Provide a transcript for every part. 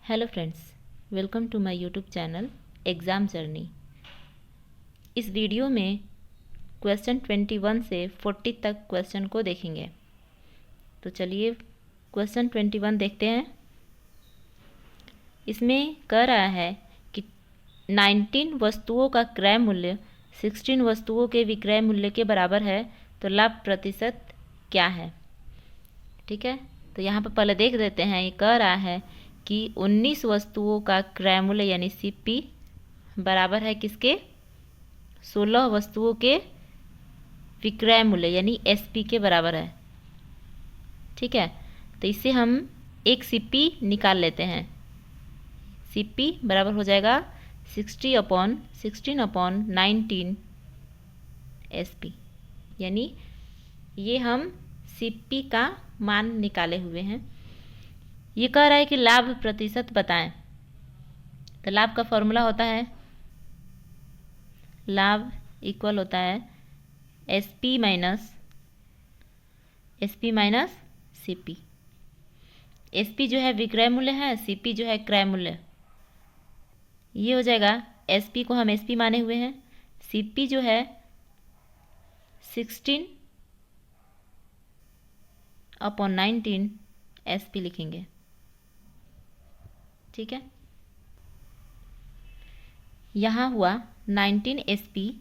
Hello friends, welcome to my YouTube channel exam journey. इस video में question 21 से 40 तक क्वेश्चन को देखेंगे। तो चलिए क्वेश्चन 21 देखते हैं। इसमें कह रहा है कि 19 वस्तुओं का क्रय मूल्य 16 वस्तुओं के विक्रय मूल्य के बराबर है, तो लाभ प्रतिशत क्या है। ठीक है, तो यहाँ पर पहले देख देते हैं। ये कह रहा है कि 19 वस्तुओं का क्रय मूल्य यानी सीपी बराबर है किसके, 16 वस्तुओं के विक्रय मूल्य यानी एसपी के बराबर है। ठीक है, तो इससे हम एक सीपी निकाल लेते हैं। सीपी बराबर हो जाएगा 16/19 एसपी, यानी ये हम सीपी का मान निकाले हुए हैं। ये कह रहा है कि लाभ प्रतिशत बताएं। तो लाभ का फॉर्मूला होता है, लाभ इक्वल होता है एसपी माइनस सीपी। एसपी जो है विक्रय मूल्य है, सीपी जो है क्रय मूल्य। ये हो जाएगा, एसपी को हम एसपी माने हुए हैं, सीपी जो है 16/19 एसपी लिखेंगे। ठीक है, यहाँ हुआ 19 एसपी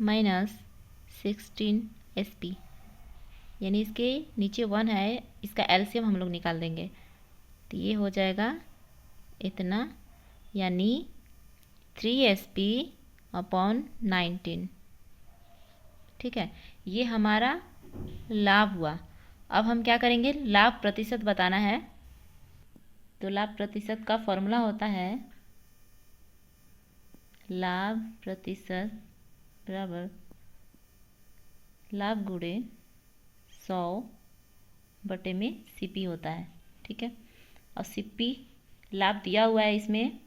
माइनस 16 एसपी, यानी इसके नीचे 1 है, इसका एलसीएम हम लोग निकाल देंगे। तो ये हो जाएगा इतना, यानी 3SP/19। ठीक है, ये हमारा लाभ हुआ। अब हम क्या करेंगे, लाभ प्रतिशत बताना है। तो लाभ प्रतिशत का फॉर्मूला होता है लाभ प्रतिशत बराबर लाभ गुणे 100 में सीपी होता है। ठीक है, और सीपी लाभ दिया हुआ है, इसमें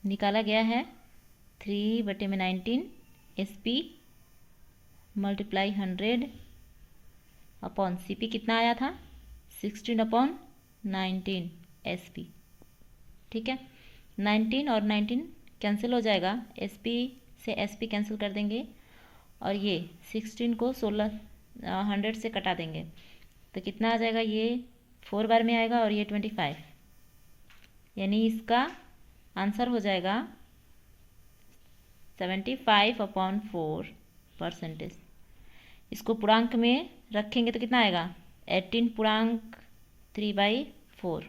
निकाला गया है 3/19 एसपी मल्टीप्लाई 100 अपॉन सीपी कितना आया था 16/19 एसपी। ठीक है, 19 और 19 कैंसिल हो जाएगा, एसपी से एसपी कैंसिल कर देंगे, और ये 16 को 100 से कटा देंगे। तो कितना आ जाएगा, ये 4 बार में आएगा और ये 25, यानी इसका आंसर हो जाएगा 75/4%। इसको पूर्णांक में रखेंगे तो कितना आएगा 18/3/4।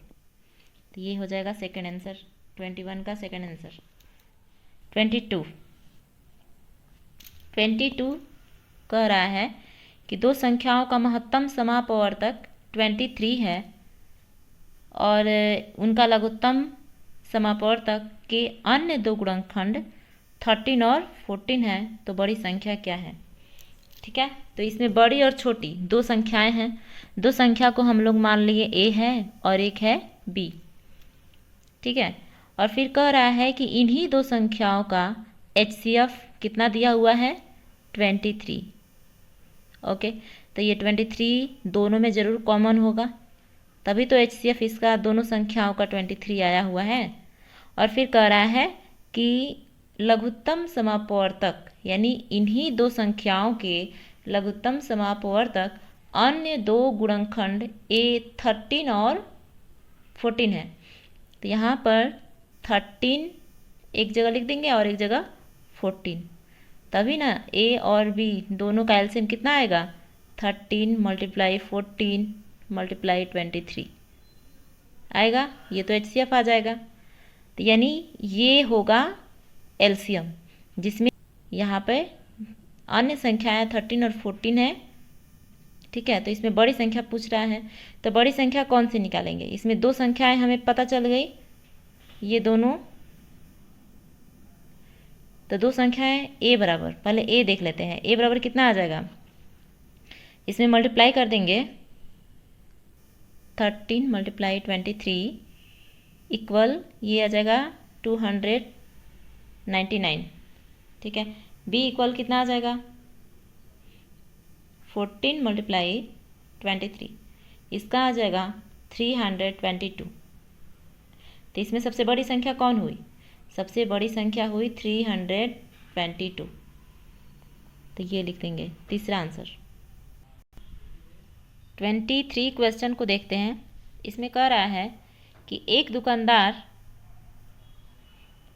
तो ये हो जाएगा सेकेंड आंसर, 21 का सेकेंड आंसर। 22 कह रहा है कि दो संख्याओं का महत्तम समापवर्तक 23 है और उनका लघुत्तम समापवर्तक के अन्य दो गुणनखंड 13 और 14 है, तो बड़ी संख्या क्या है। ठीक है, तो इसमें बड़ी और छोटी दो संख्याएं हैं। दो संख्या को हम लोग मान लिए ए है और एक है बी। ठीक है, और फिर कह रहा है कि इन्हीं दो संख्याओं का HCF कितना दिया हुआ है 23। ओके, तो ये 23 दोनों में ज़रूर कॉमन होगा, तभी तो HCF इसका दोनों संख्याओं का 23 आया हुआ है। और फिर कह रहा है कि लघुत्तम समापवर्तक, यानी इन्हीं दो संख्याओं के लघुत्तम समापवर्तक अन्य दो गुणनखंड A13 और 14 है। तो यहाँ पर 13 एक जगह लिख देंगे और एक जगह 14, तभी ना A और B दोनों का एलसीएम कितना आएगा 13 × 14 × 23 आएगा। ये तो HCF आ जाएगा। तो यानी ये होगा एलसीएम, जिसमें यहाँ पे अन्य संख्याएं 13 और 14 है। ठीक है, तो इसमें बड़ी संख्या पूछ रहा है, तो बड़ी संख्या कौन सी निकालेंगे। इसमें दो संख्याएं हमें पता चल गई, ये दोनों। तो दो संख्याएं ए बराबर, पहले ए देख लेते हैं। ए बराबर कितना आ जाएगा, इसमें मल्टीप्लाई कर देंगे 13 × 23 इक्वल ये आ जाएगा 299। ठीक है, बी इक्वल कितना आ जाएगा 14 × 23, इसका आ जाएगा 322। तो इसमें सबसे बड़ी संख्या कौन हुई? सबसे बड़ी संख्या हुई 322। तो ये लिख देंगे तीसरा आंसर। 23 क्वेश्चन को देखते हैं। इसमें कह रहा है कि एक दुकानदार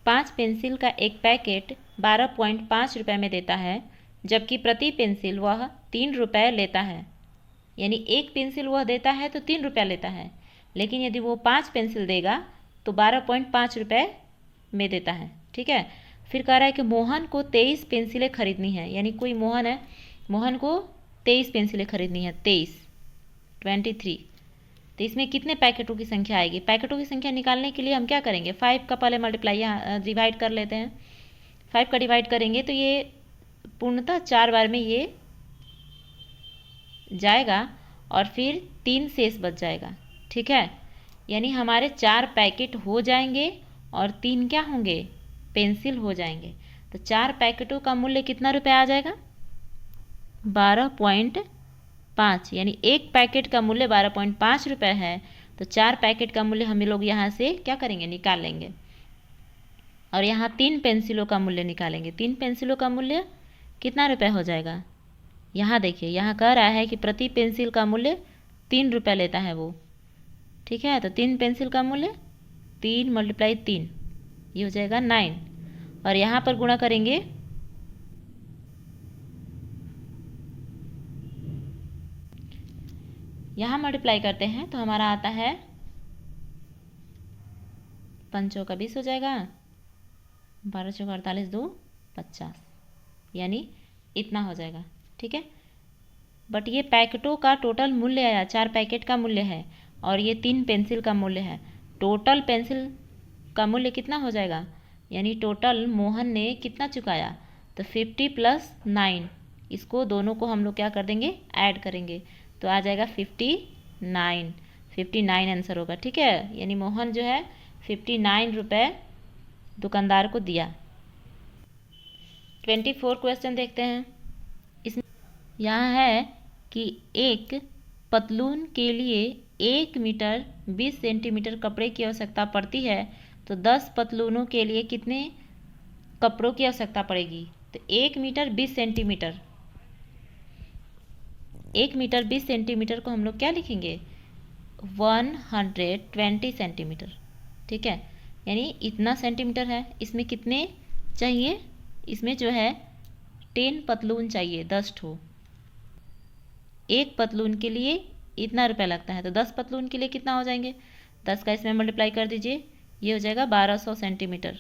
5 पेंसिल का एक पैकेट 12.5 रुपये में देता है, जबकि प्रति पेंसिल वह 3 रुपये लेता है। यानी एक पेंसिल वह देता है तो 3 रुपया लेता है, लेकिन यदि वो 5 पेंसिल देगा तो 12.5 रुपये में देता है। ठीक है। फिर कह रहा है कि मोहन को 23 पेंसिलें खरीदनी है। यानी कोई मोहन है, मोहन को 23 पेंसिलें खरीदनी है। 23 तो इसमें कितने पैकेटों की संख्या आएगी? पैकेटों की संख्या निकालने के लिए हम क्या करेंगे? 5 का पहले मल्टीप्लाई यहाँ डिवाइड कर लेते हैं। 5 का डिवाइड करेंगे तो ये पूर्णतः 4 बार में ये जाएगा और फिर 3 शेष बच जाएगा। ठीक है। यानी हमारे 4 पैकेट हो जाएंगे और 3 क्या होंगे? पेंसिल हो जाएंगे। तो 4 पैकेटों का मूल्य कितना रुपये आ जाएगा? 12.5। यानी एक पैकेट का मूल्य 12.5 रुपये है। तो 4 पैकेट का मूल्य हम लोग यहाँ से क्या करेंगे? निकाल लेंगे। और यहाँ 3 पेंसिलों का मूल्य निकालेंगे। 3 पेंसिलों का मूल्य कितना रुपये हो जाएगा? यहाँ देखिए, यहाँ कह रहा है कि प्रति पेंसिल का मूल्य 3 रुपये लेता है वो। ठीक है। तो 3 पेंसिल का मूल्य 3 × 3 ये हो जाएगा 9। और यहाँ पर गुणा करेंगे यहाँ मल्टीप्लाई करते हैं तो हमारा आता है 5 का 20 हो जाएगा, 12 चौका 48, 2 50, यानी इतना हो जाएगा। ठीक है। बट ये पैकेटों का टोटल मूल्य आया, 4 पैकेट का मूल्य है और ये 3 पेंसिल का मूल्य है। टोटल पेंसिल का मूल्य कितना हो जाएगा? यानी टोटल मोहन ने कितना चुकाया? तो 50 + 9, इसको दोनों को हम लोग क्या कर देंगे? ऐड करेंगे तो आ जाएगा 59 आंसर होगा। ठीक है। यानी मोहन जो है 59 रुपये दुकानदार को दिया। 24 क्वेश्चन देखते हैं। इसमें यहाँ है कि एक पतलून के लिए 1 मीटर 20 सेंटीमीटर कपड़े की आवश्यकता पड़ती है, तो 10 पतलूनों के लिए कितने कपड़ों की आवश्यकता पड़ेगी? तो 1 मीटर 20 सेंटीमीटर, 1 मीटर 20 सेंटीमीटर को हम लोग क्या लिखेंगे? 120 सेंटीमीटर। ठीक है। यानी इतना सेंटीमीटर है। इसमें कितने चाहिए? इसमें जो है 10 पतलून चाहिए, 10 ठो। एक पतलून के लिए इतना रुपया लगता है, तो 10 पतलून के लिए कितना हो जाएंगे? 10 का इसमें मल्टीप्लाई कर दीजिए, ये हो जाएगा 1200 सेंटीमीटर।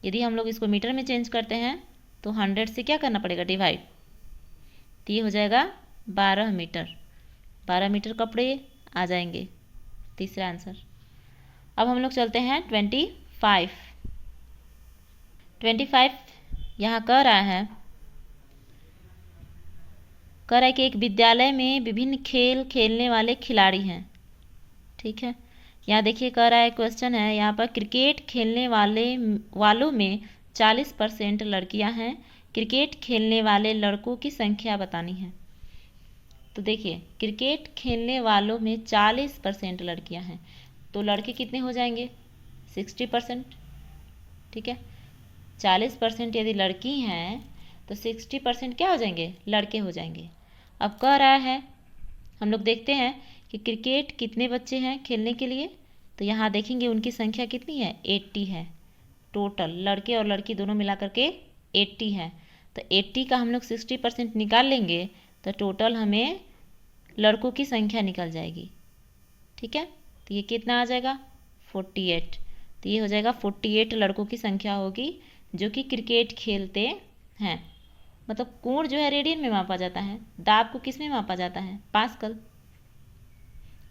यदि हम लोग इसको मीटर में चेंज करते हैं तो 100 से क्या करना पड़ेगा? डिवाइड। तो ये हो जाएगा 12 मीटर। 12 मीटर कपड़े आ जाएंगे। तीसरा आंसर। अब हम लोग चलते हैं 25 यहाँ कह रहा है कि एक विद्यालय में विभिन्न खेल खेलने वाले खिलाड़ी हैं। ठीक है। यहाँ देखिए कह रहा है, क्वेश्चन है यहाँ पर, क्रिकेट खेलने वालों में 40% लड़कियां हैं, क्रिकेट खेलने वाले लड़कों की संख्या बतानी है। तो देखिए क्रिकेट खेलने वालों में 40% लड़कियां हैं, तो लड़के कितने हो जाएंगे? 60%। ठीक है। 40% यदि लड़की हैं तो 60% क्या हो जाएंगे? लड़के हो जाएंगे। अब कह रहा है, हम लोग देखते हैं कि क्रिकेट कितने बच्चे हैं खेलने के लिए, तो यहाँ देखेंगे उनकी संख्या कितनी है? 80 है। टोटल लड़के और लड़की दोनों मिला करके 80 है। तो 80 का हम लोग 60% निकाल लेंगे तो टोटल हमें लड़कों की संख्या निकल जाएगी। ठीक है। तो ये कितना आ जाएगा? 48। तो ये हो जाएगा 48 लड़कों की संख्या होगी जो कि क्रिकेट खेलते हैं। मतलब कोण जो है रेडियन में मापा जाता है, दाब को किस में मापा जाता है? पास्कल।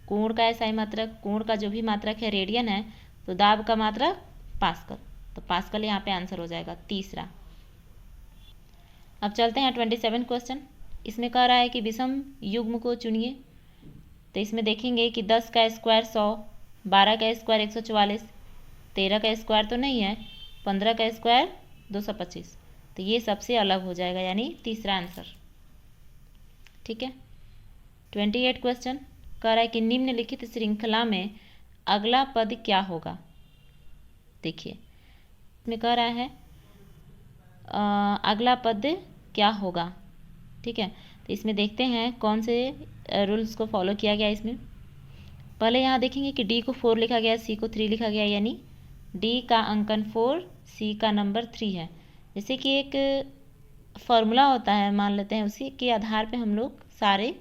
कोण का ऐसा ही मात्रक, कोण का जो भी मात्रक है रेडियन है, तो दाब का मात्रक पास्कल। तो पास्कल यहाँ पे आंसर हो जाएगा तीसरा। अब चलते हैं 27 क्वेश्चन। इसमें कह रहा है कि विषम युग्म को चुनिए। तो इसमें देखेंगे कि 10 का स्क्वायर 100, 12 का स्क्वायर 144, 13 का स्क्वायर तो नहीं है, 15 का स्क्वायर 225। तो ये सबसे अलग हो जाएगा, यानी तीसरा आंसर। ठीक है। 28 क्वेश्चन। कह रहा है कि निम्नलिखित श्रृंखला में अगला पद क्या होगा। देखिए इसमें कह रहा है अगला पद क्या होगा। ठीक है, तो इसमें देखते हैं कौन से रूल्स को फॉलो किया गया। इसमें पहले यहाँ देखेंगे कि डी को 4 लिखा गया, सी को 3 लिखा गया, यानी डी का अंकन 4, सी का नंबर 3 है। जैसे कि एक फॉर्मूला होता है, मान लेते हैं उसी के आधार पे हम लोग सारे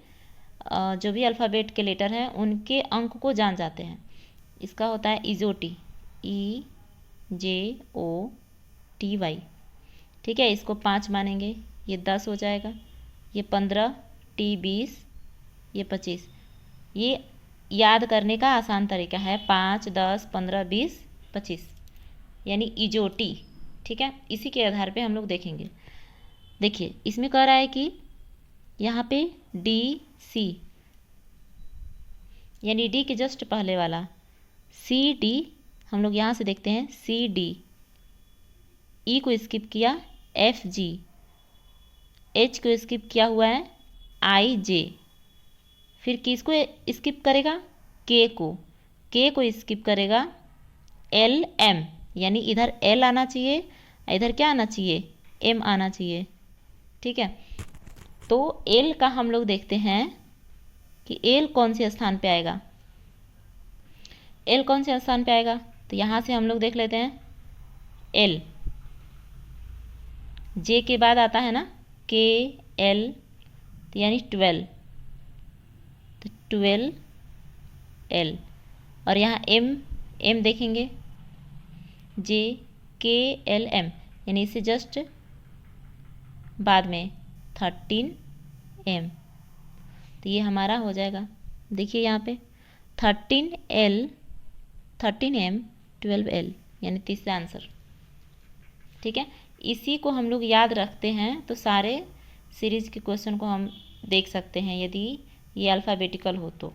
जो भी अल्फ़ाबेट के लेटर हैं उनके अंक को जान जाते हैं। इसका होता है इजोटी, EJOTY। ठीक है, इसको 5 मानेंगे, ये 10 हो जाएगा, ये 15, T 20, ये 25। ये याद करने का आसान तरीका है, 5, 10, 15, 20, 25, यानी इजोटी। ठीक है, इसी के आधार पे हम लोग देखेंगे। देखिए इसमें कह रहा है कि यहाँ पे DC, यानी डी के जस्ट पहले वाला CD, हम लोग यहाँ से देखते हैं CD, E को स्किप किया, FG, H को स्किप किया हुआ है IJ, फिर किसको स्किप करेगा, K को स्किप करेगा LM, यानी इधर L आना चाहिए, इधर क्या आना चाहिए, M आना चाहिए। ठीक है, तो L का हम लोग देखते हैं कि L कौन से स्थान पे आएगा। L कौन से स्थान पे आएगा, तो यहाँ से हम लोग देख लेते हैं L, J के बाद आता है ना KL, तो यानी 12, तो 12L, और यहाँ M देखेंगे JKLM, यानी इसे जस्ट बाद में 13M, तो ये हमारा हो जाएगा। देखिए यहाँ पे 13L, 13M, 12L, यानी तीसरा आंसर। ठीक है, इसी को हम लोग याद रखते हैं तो सारे सीरीज के क्वेश्चन को हम देख सकते हैं यदि ये अल्फ़ाबेटिकल हो तो।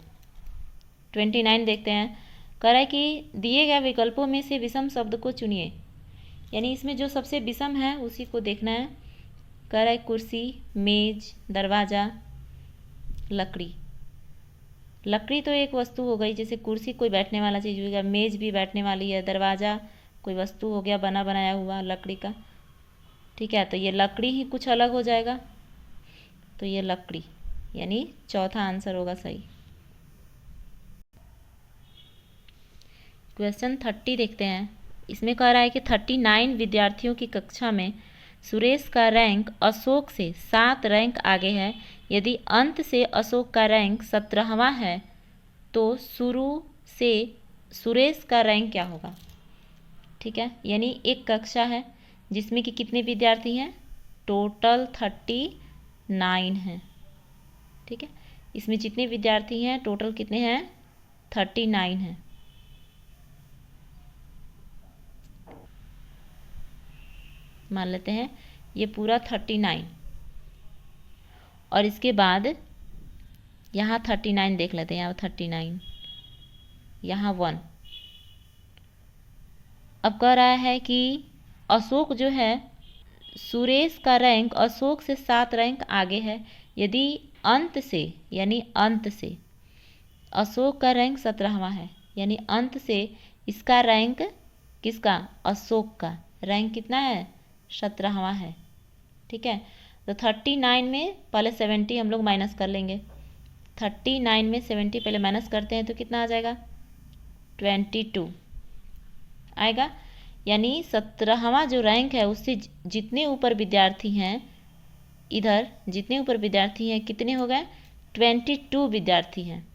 29 देखते हैं, कह रहा है कि दिए गए विकल्पों में से विषम शब्द को चुनिए, यानी इसमें जो सबसे विषम है उसी को देखना है। कह रहा है कुर्सी, मेज, दरवाज़ा, लकड़ी। लकड़ी तो एक वस्तु हो गई, जैसे कुर्सी कोई बैठने वाला चीज़ हो गया, मेज भी बैठने वाली है, दरवाज़ा कोई वस्तु हो गया बना बनाया हुआ लकड़ी का। ठीक है, तो ये लकड़ी ही कुछ अलग हो जाएगा, तो ये लकड़ी, यानी चौथा आंसर होगा सही। क्वेश्चन 30 देखते हैं, इसमें कह रहा है कि 39 विद्यार्थियों की कक्षा में सुरेश का रैंक अशोक से 7 रैंक आगे है। यदि अंत से अशोक का रैंक 17वां है तो शुरू से सुरेश का रैंक क्या होगा। ठीक है, यानी एक कक्षा है जिसमें कि कितने विद्यार्थी हैं, टोटल 39 हैं। ठीक है, इसमें जितने विद्यार्थी हैं टोटल कितने हैं, 39 हैं। मान लेते हैं ये पूरा 39, और इसके बाद यहाँ 39 देख लेते हैं, यहाँ 39, यहाँ 1। अब कह रहा है कि अशोक जो है, सुरेश का रैंक अशोक से 7 रैंक आगे है। यदि अंत से, यानी अंत से अशोक का रैंक 17वां है, यानी अंत से इसका रैंक, किसका, अशोक का रैंक कितना है, 17वां है। ठीक है, तो 39 में पहले 70 हम लोग माइनस कर लेंगे। 39 में 70 पहले माइनस करते हैं तो कितना आ जाएगा, 22 आएगा। यानी 17वां जो रैंक है उससे जितने ऊपर विद्यार्थी हैं, इधर जितने ऊपर विद्यार्थी हैं कितने हो गए, 22 विद्यार्थी हैं।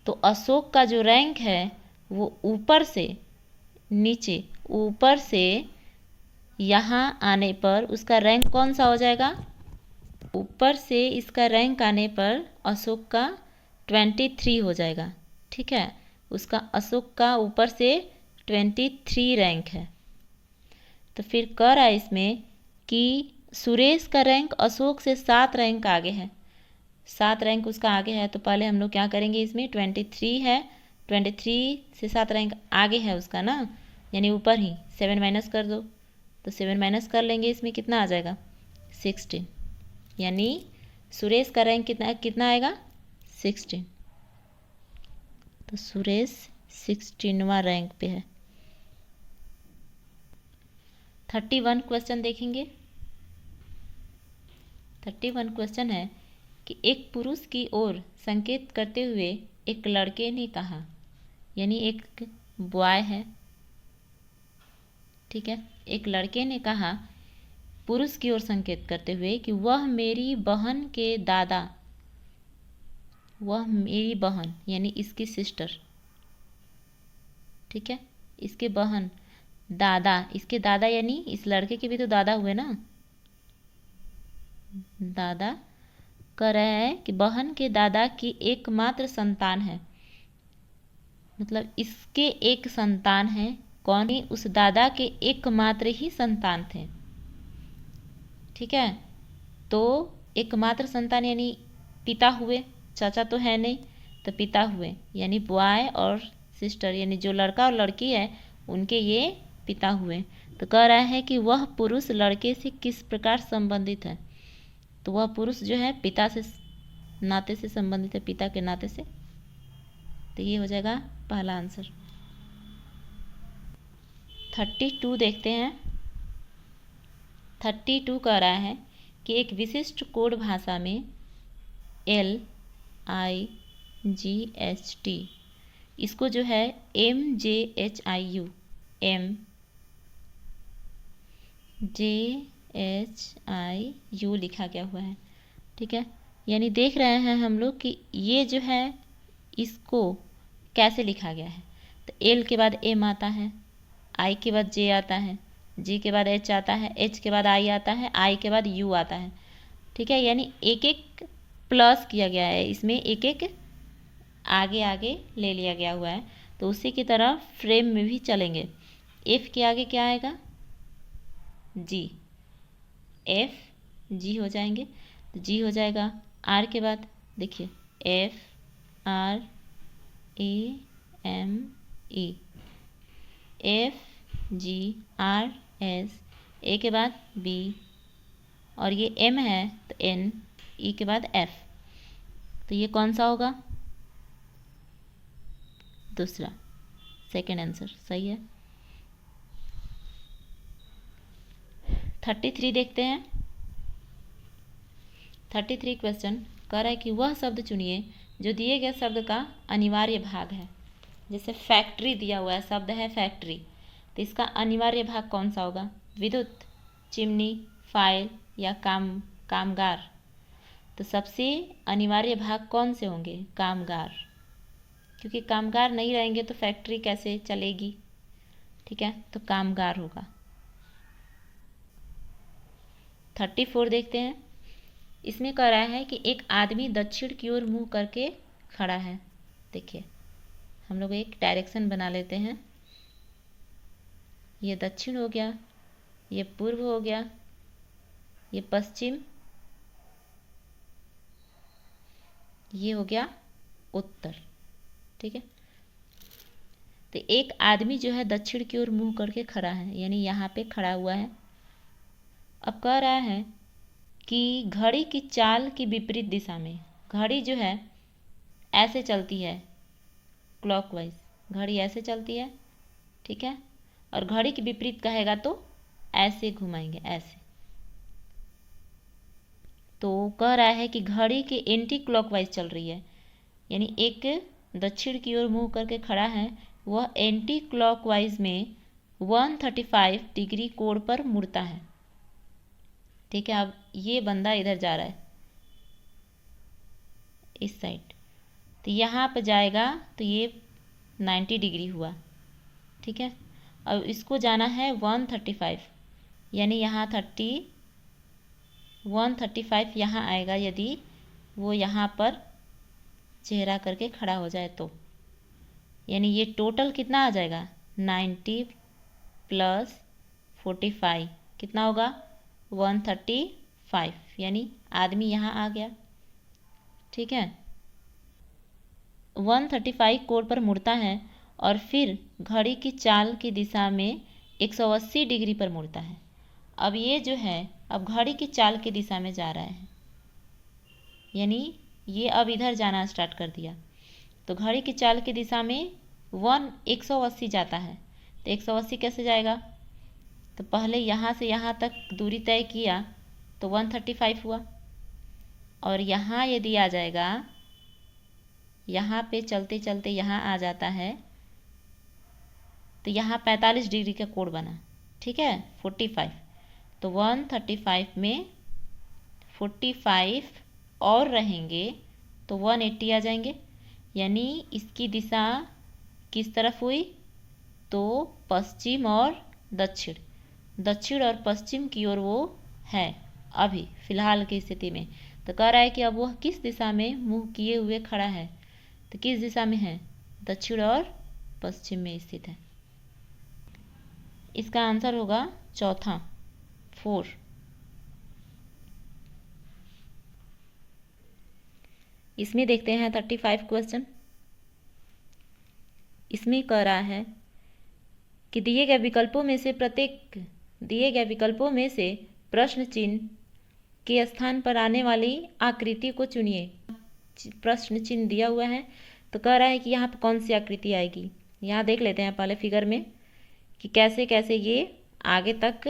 तो अशोक का जो रैंक है वो ऊपर से नीचे, ऊपर से यहाँ आने पर उसका रैंक कौन सा हो जाएगा, ऊपर से इसका रैंक आने पर अशोक का 23 हो जाएगा। ठीक है, उसका अशोक का ऊपर से 23 रैंक है। तो फिर कह रहा है इसमें कि सुरेश का रैंक अशोक से 7 रैंक आगे है, 7 रैंक उसका आगे है। तो पहले हम लोग क्या करेंगे, इसमें 23 है, 23 से 7 रैंक आगे है उसका ना, यानी ऊपर ही 7 माइनस कर दो, तो 7 माइनस कर लेंगे, इसमें कितना आ जाएगा, 16, यानी सुरेश का रैंक कितना कितना आएगा, 16। तो सुरेश 16वां रैंक पे है। 31 क्वेश्चन देखेंगे। 31 क्वेश्चन है कि एक पुरुष की ओर संकेत करते हुए एक लड़के ने कहा, यानी एक बॉय है, ठीक है, एक लड़के ने कहा पुरुष की ओर संकेत करते हुए कि वह मेरी बहन के दादा, वह मेरी बहन यानी इसकी सिस्टर, ठीक है, इसके बहन, दादा, इसके दादा यानी इस लड़के के भी तो दादा हुए ना, दादा कह रहे हैं कि बहन के दादा की एकमात्र संतान है, मतलब इसके एक संतान है। कौन? उस दादा के एकमात्र ही संतान थे, ठीक है। तो एकमात्र संतान यानी पिता हुए, चाचा तो है नहीं, तो पिता हुए, यानी बॉय और सिस्टर यानी जो लड़का और लड़की है उनके ये पिता हुए। तो कह रहा है कि वह पुरुष लड़के से किस प्रकार संबंधित है। तो वह पुरुष जो है पिता से नाते से संबंधित है, पिता के नाते से। तो ये हो जाएगा पहला आंसर। 32 देखते हैं। 32 कह रहा है कि एक विशिष्ट कोड भाषा में LIGHT, इसको जो है MJHIU लिखा गया हुआ है, ठीक है। यानी देख रहे हैं हम लोग कि ये जो है इसको कैसे लिखा गया है। तो L के बाद M आता है, I के बाद J आता है, G के बाद H आता है, H के बाद I आता है, I के बाद U आता है, ठीक है। यानी एक एक प्लस किया गया है, इसमें एक एक आगे आगे ले लिया गया हुआ है। तो उसी की तरह फ्रेम में भी चलेंगे। F के आगे क्या आएगा? G, F G हो जाएंगे, तो G हो जाएगा। R के बाद देखिए F R A M E, F G R S, A के बाद B, और ये M है तो N, E के बाद F। तो ये कौन सा होगा? दूसरा, सेकेंड आंसर सही है। 33 देखते हैं। 33 क्वेश्चन कह रहा है कि वह शब्द चुनिए जो दिए गए शब्द का अनिवार्य भाग है। जैसे फैक्ट्री दिया हुआ है, शब्द है फैक्ट्री, तो इसका अनिवार्य भाग कौन सा होगा? विद्युत, चिमनी, फाइल या कामगार। तो सबसे अनिवार्य भाग कौन से होंगे? कामगार, क्योंकि कामगार नहीं रहेंगे तो फैक्ट्री कैसे चलेगी, ठीक है। तो कामगार होगा। 34 देखते हैं। इसमें कह रहा है कि एक आदमी दक्षिण की ओर मुंह करके खड़ा है। देखिए हम लोग एक डायरेक्शन बना लेते हैं। ये दक्षिण हो गया, ये पूर्व हो गया, ये पश्चिम, ये हो गया उत्तर, ठीक है। तो एक आदमी जो है दक्षिण की ओर मुंह करके खड़ा है, यानी यहाँ पे खड़ा हुआ है। अब कह रहा है कि घड़ी की चाल की विपरीत दिशा में, घड़ी जो है ऐसे चलती है, क्लॉकवाइज घड़ी ऐसे चलती है, ठीक है। और घड़ी के विपरीत कहेगा तो ऐसे घुमाएंगे, ऐसे। तो कह रहा है कि घड़ी के एंटी क्लॉकवाइज चल रही है, यानी एक दक्षिण की ओर मुंह करके खड़ा है, वह एंटी क्लॉकवाइज में 135 डिग्री कोण पर मुड़ता है, ठीक है। अब ये बंदा इधर जा रहा है इस साइड, तो यहाँ पर जाएगा तो ये 90 डिग्री हुआ, ठीक है। अब इसको जाना है 135, यानी यहाँ 135 यहाँ आएगा यदि वो यहाँ पर चेहरा करके खड़ा हो जाए तो, यानी ये टोटल कितना आ जाएगा? 90 + 45 कितना होगा? 135, यानी आदमी यहाँ आ गया, ठीक है। 135 कोण पर मुड़ता है और फिर घड़ी की चाल की दिशा में 180 डिग्री पर मुड़ता है। अब ये जो है अब घड़ी की चाल की दिशा में जा रहा है, यानी ये अब इधर जाना स्टार्ट कर दिया। तो घड़ी की चाल की दिशा में 180 जाता है। तो 180 कैसे जाएगा? तो पहले यहाँ से यहाँ तक दूरी तय किया तो 135 हुआ, और यहाँ यदि आ जाएगा, यहाँ पे चलते चलते यहाँ आ जाता है तो यहाँ 45 डिग्री का कोण बना, ठीक है, 45। तो 135 में 45 और रहेंगे तो 180 आ जाएंगे, यानी इसकी दिशा किस तरफ हुई? तो पश्चिम और दक्षिण, दक्षिण और पश्चिम की ओर वो है अभी फिलहाल की स्थिति में। तो कह रहा है कि अब वह किस दिशा में मुंह किए हुए खड़ा है? तो किस दिशा में है? दक्षिण और पश्चिम में स्थित है। इसका आंसर होगा चौथा, 4। इसमें देखते हैं 35 क्वेश्चन। इसमें कह रहा है कि दिए गए विकल्पों में से प्रश्न चिन्ह के स्थान पर आने वाली आकृति को चुनिए। प्रश्न चिन्ह दिया हुआ है तो कह रहा है कि यहाँ पर कौन सी आकृति आएगी। यहाँ देख लेते हैं पहले फिगर में कि कैसे कैसे ये आगे तक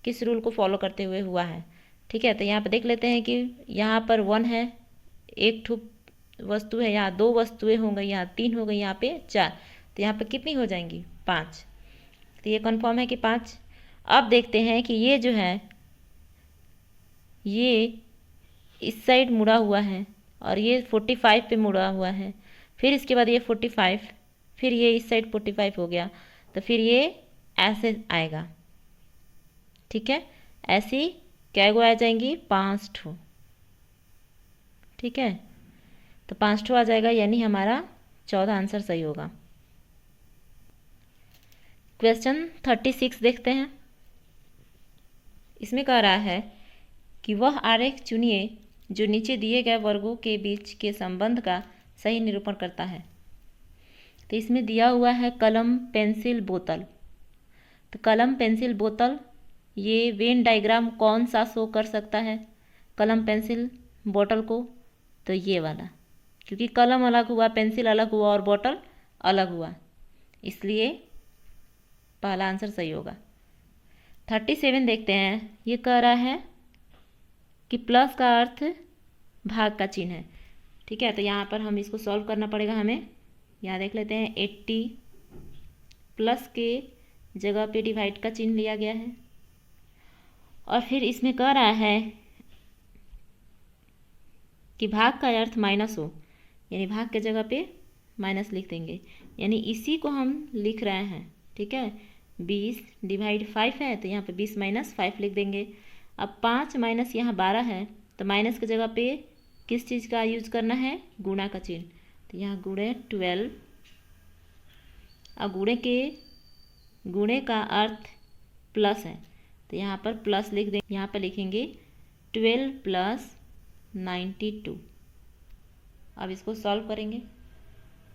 किस रूल को फॉलो करते हुए हुआ है, ठीक है। तो यहाँ पर देख लेते हैं कि यहाँ पर 1 है, एक ठो वस्तु है, यहाँ 2 वस्तुएं हो गई, यहाँ 3 हो गई, यहाँ पे 4। तो यहाँ पे कितनी हो जाएंगी? 5। तो ये कन्फर्म है कि 5। अब देखते हैं कि ये जो है ये इस साइड मुड़ा हुआ है और ये 45 पे मुड़ा हुआ है, फिर इसके बाद ये 45, फिर ये इस साइड 45 हो गया, तो फिर ये ऐसे आएगा, ठीक है। ऐसी क्या गो आ जाएंगी? 5 ठो, ठीक है। तो 5 ठो आ जाएगा, यानी हमारा 14 आंसर सही होगा। क्वेश्चन 36 देखते हैं। इसमें कह रहा है कि वह आरेख चुनिए जो नीचे दिए गए वर्गों के बीच के संबंध का सही निरूपण करता है। तो इसमें दिया हुआ है कलम, पेंसिल, बोतल। तो कलम, पेंसिल, बोतल, ये वेन डायग्राम कौन सा शो कर सकता है कलम, पेंसिल, बोतल को? तो ये वाला, क्योंकि कलम अलग हुआ, पेंसिल अलग हुआ और बोतल अलग हुआ, इसलिए पहला आंसर सही होगा। 37 देखते हैं। ये कह रहा है कि प्लस का अर्थ भाग का चिन्ह है, ठीक है। तो यहाँ पर हम इसको सॉल्व करना पड़ेगा हमें। यहाँ देख लेते हैं 80 प्लस के जगह पे डिवाइड का चिन्ह लिया गया है, और फिर इसमें कह रहा है कि भाग का अर्थ माइनस हो, यानी भाग के जगह पे माइनस लिख देंगे, यानी इसी को हम लिख रहे हैं, ठीक है। 20 डिवाइड 5 है तो यहाँ पे 20 माइनस 5 लिख देंगे। अब 5 माइनस यहाँ 12 है, तो माइनस की जगह पे किस चीज़ का यूज करना है? गुणा का चिन्ह। तो यहाँ गुणे 12, अब गुणे का अर्थ प्लस है, तो यहाँ पर प्लस लिख देंगे। यहाँ पर लिखेंगे 12 प्लस 92। अब इसको सॉल्व करेंगे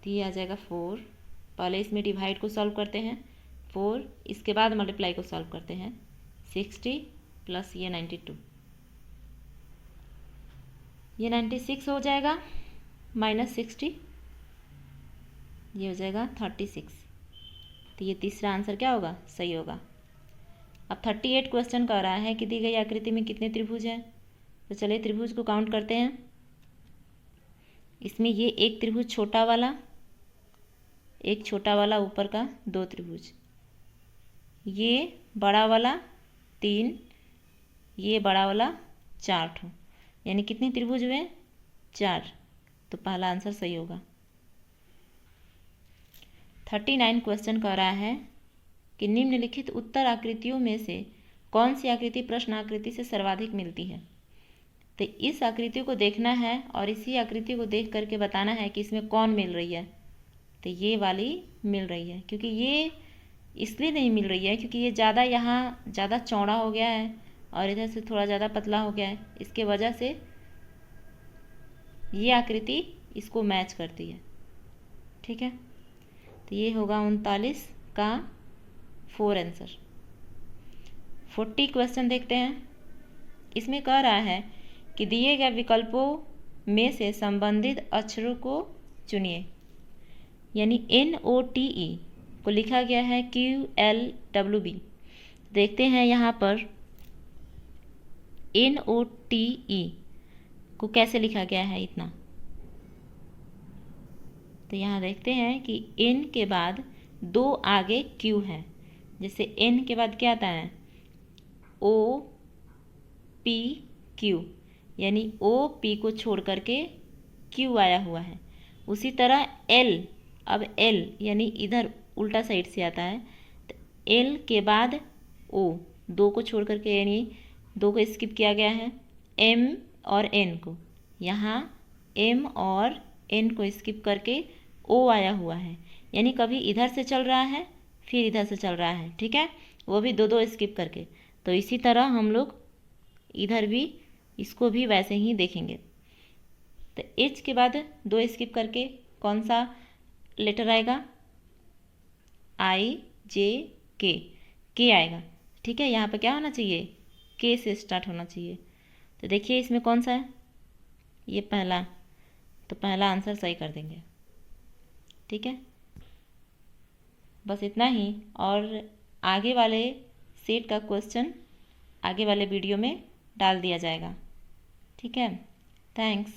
तो ये आ जाएगा 4। पहले इसमें डिवाइड को सॉल्व करते हैं 4, इसके बाद मल्टीप्लाई को सॉल्व करते हैं 60 प्लस ये 92, ये 96 हो जाएगा, माइनस 60 ये हो जाएगा 36। तो ये तीसरा आंसर क्या होगा? सही होगा। अब 38 क्वेश्चन कर रहा है कि दी गई आकृति में कितने त्रिभुज हैं। तो चलिए त्रिभुज को काउंट करते हैं। इसमें ये एक त्रिभुज छोटा वाला, एक छोटा वाला ऊपर का 2 त्रिभुज, ये बड़ा वाला 3, ये बड़ा वाला 4 ठो, यानी कितने त्रिभुज हुए? 4। तो पहला आंसर सही होगा। 39 क्वेश्चन कह रहा है कि निम्नलिखित उत्तर आकृतियों में से कौन सी आकृति प्रश्न आकृति से सर्वाधिक मिलती है। तो इस आकृति को देखना है और इसी आकृति को देख करके बताना है कि इसमें कौन मिल रही है। तो ये वाली मिल रही है, क्योंकि ये इसलिए नहीं मिल रही है क्योंकि ये ज़्यादा यहाँ ज़्यादा चौड़ा हो गया है और इधर से थोड़ा ज़्यादा पतला हो गया है, इसके वजह से ये आकृति इसको मैच करती है, ठीक है। तो ये होगा 39 का 4 आंसर। 40 क्वेश्चन देखते हैं। इसमें कह रहा है कि दिए गए विकल्पों में से संबंधित अक्षरों को चुनिए। यानी NOTE को लिखा गया है QLWB। देखते हैं यहाँ पर NOTE को कैसे लिखा गया है इतना। तो यहाँ देखते हैं कि N के बाद 2 आगे Q है। जैसे N के बाद क्या आता है OPQ, यानी OP को छोड़ करके Q आया हुआ है। उसी तरह L, अब L यानी इधर उल्टा साइड से आता है। तो L के बाद O, 2 को छोड़ करके यानी 2 को स्किप किया गया है। M और N को, यहाँ M और N को स्किप करके O आया हुआ है। यानी कभी इधर से चल रहा है फिर इधर से चल रहा है, ठीक है, वो भी 2 स्किप करके। तो इसी तरह हम लोग इधर भी इसको भी वैसे ही देखेंगे। तो H के बाद 2 स्किप करके कौन सा लेटर आएगा IJK, K आएगा, ठीक है। यहाँ पर क्या होना चाहिए K से स्टार्ट होना चाहिए। तो देखिए इसमें कौन सा है, ये पहला, तो पहला आंसर सही कर देंगे, ठीक है। बस इतना ही, और आगे वाले सेट का क्वेश्चन आगे वाले वीडियो में डाल दिया जाएगा, ठीक है। थैंक्स।